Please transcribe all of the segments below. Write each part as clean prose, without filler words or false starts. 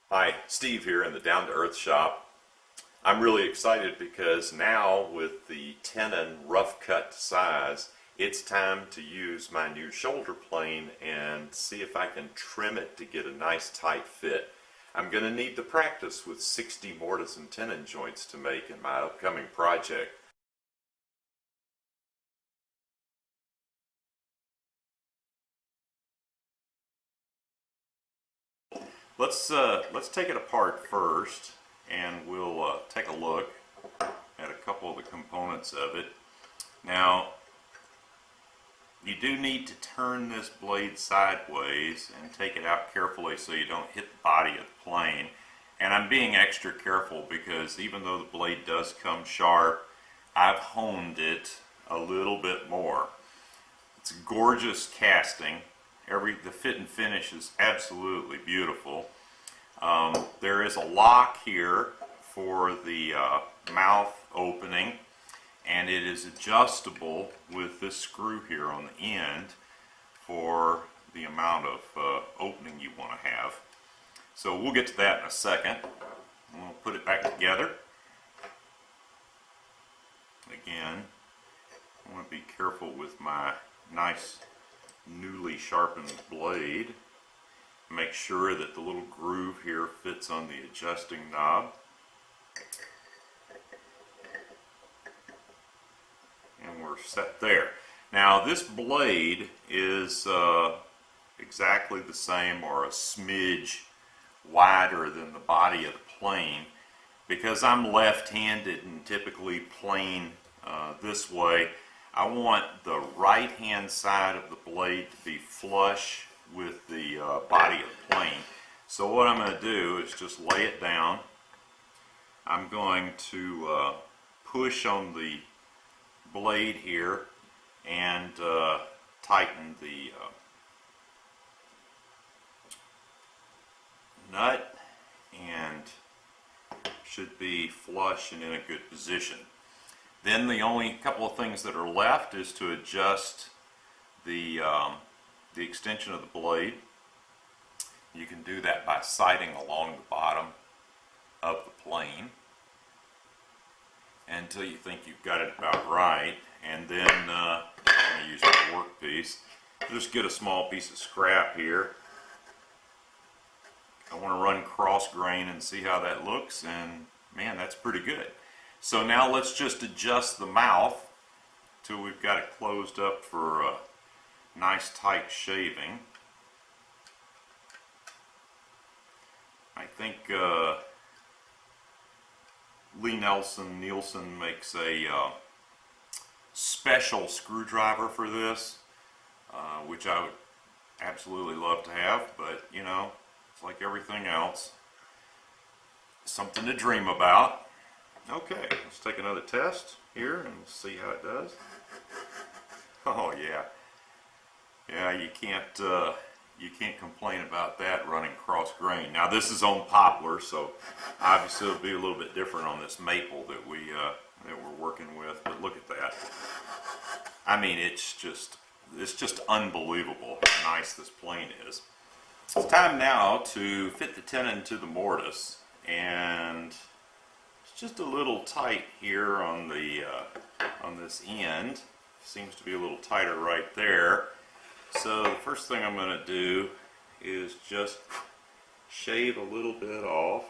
Hi, Steve here in the Down to Earth shop. I'm really excited because now with the tenon rough cut size, it's time to use my new shoulder plane and see if I can trim it to get a nice tight fit. I'm going to need to practice with 60 mortise and tenon joints to make in my upcoming project. Let's take it apart first, and we'll take a look at a couple of the components of it. Now, you do need to turn this blade sideways and take it out carefully so you don't hit the body of the plane. And I'm being extra careful because even though the blade does come sharp, I've honed it a little bit more. It's a gorgeous casting. The fit and finish is absolutely beautiful. There is a lock here for the mouth opening, and it is adjustable with this screw here on the end for the amount of opening you want to have. So we'll get to that in a second. We'll put it back together. Again, I want to be careful with my nice newly sharpened blade. Make sure that the little groove here fits on the adjusting knob. And we're set there. Now this blade is exactly the same or a smidge wider than the body of the plane. Because I'm left-handed and typically plane this way, I want the right hand side of the blade to be flush with the body of the plane. So what I'm going to do is just lay it down. I'm going to push on the blade here and tighten the nut, and should be flush and in a good position. Then the only couple of things that are left is to adjust the extension of the blade. You can do that by sighting along the bottom of the plane until you think you've got it about right. And then I'm going to use my workpiece. Just get a small piece of scrap here. I want to run cross grain and see how that looks, and man, that's pretty good. So now let's just adjust the mouth till we've got it closed up for a nice tight shaving. I think Lie-Nielsen makes a special screwdriver for this, which I would absolutely love to have, but you know, it's like everything else. Something to dream about. Okay, let's take another test here and see how it does. Oh yeah, yeah, you can't complain about that running cross grain. Now this is on poplar, so obviously it'll be a little bit different on this maple that we're working with. But look at that. I mean, it's just unbelievable how nice this plane is. It's time now to fit the tenon to the mortise, and it's just a little tight here on the on this end. Seems to be a little tighter right there. So the first thing I'm going to do is just shave a little bit off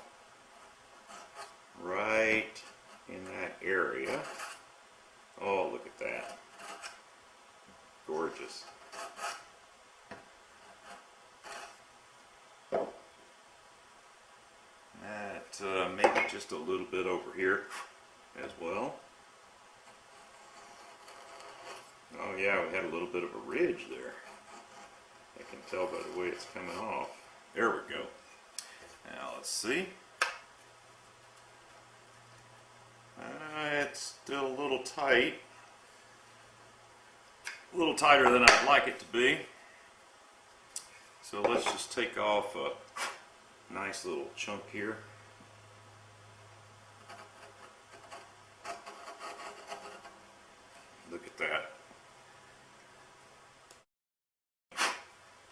right in that area. Oh, look at that. Gorgeous. That maybe just a little bit over here as well. Oh yeah, we had a little bit of a ridge there. I can tell by the way it's coming off. There we go. Now let's see. It's still a little tight. A little tighter than I'd like it to be. So let's just take off a nice little chunk here. Look at that.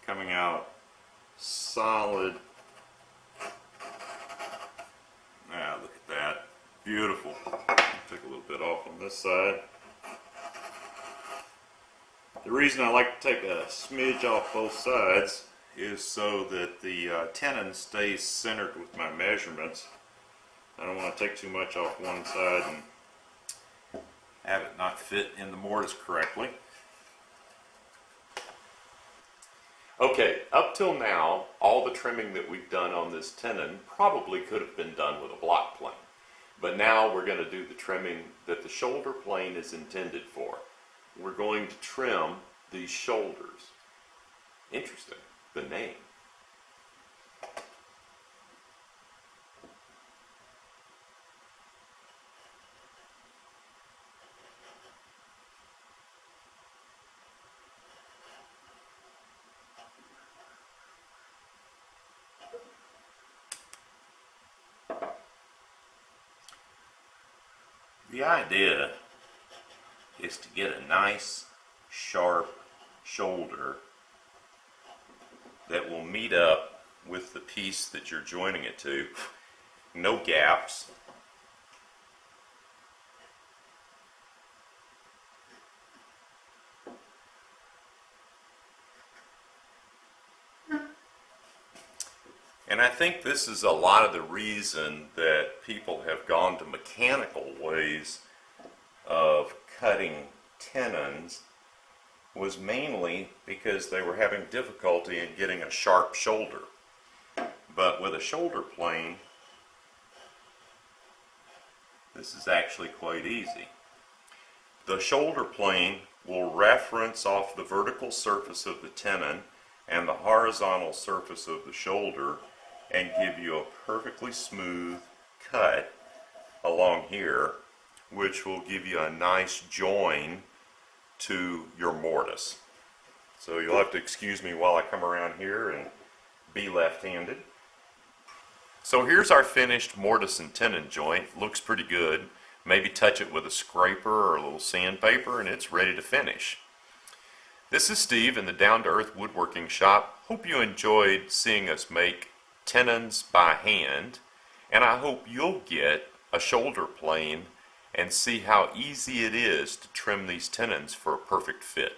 Coming out solid Beautiful. Take a little bit off on this side. The reason I like to take a smidge off both sides is so that the tenon stays centered with my measurements. I don't want to take too much off one side and have it not fit in the mortise correctly. Okay, up till now, all the trimming that we've done on this tenon probably could have been done with a block plane. But now we're going to do the trimming that the shoulder plane is intended for. We're going to trim these shoulders. Interesting, the name. The idea is to get a nice, sharp shoulder that will meet up with the piece that you're joining it to. No gaps. And I think this is a lot of the reason that people have gone to mechanical ways of cutting tenons, was mainly because they were having difficulty in getting a sharp shoulder. But with a shoulder plane, this is actually quite easy. The shoulder plane will reference off the vertical surface of the tenon and the horizontal surface of the shoulder and give you a perfectly smooth cut along here, which will give you a nice join to your mortise. So you'll have to excuse me while I come around here and be left-handed. So here's our finished mortise and tenon joint. Looks pretty good. Maybe touch it with a scraper or a little sandpaper and it's ready to finish. This is Steve in the Down to Earth Woodworking Shop. Hope you enjoyed seeing us make tenons by hand, and I hope you'll get a shoulder plane and see how easy it is to trim these tenons for a perfect fit.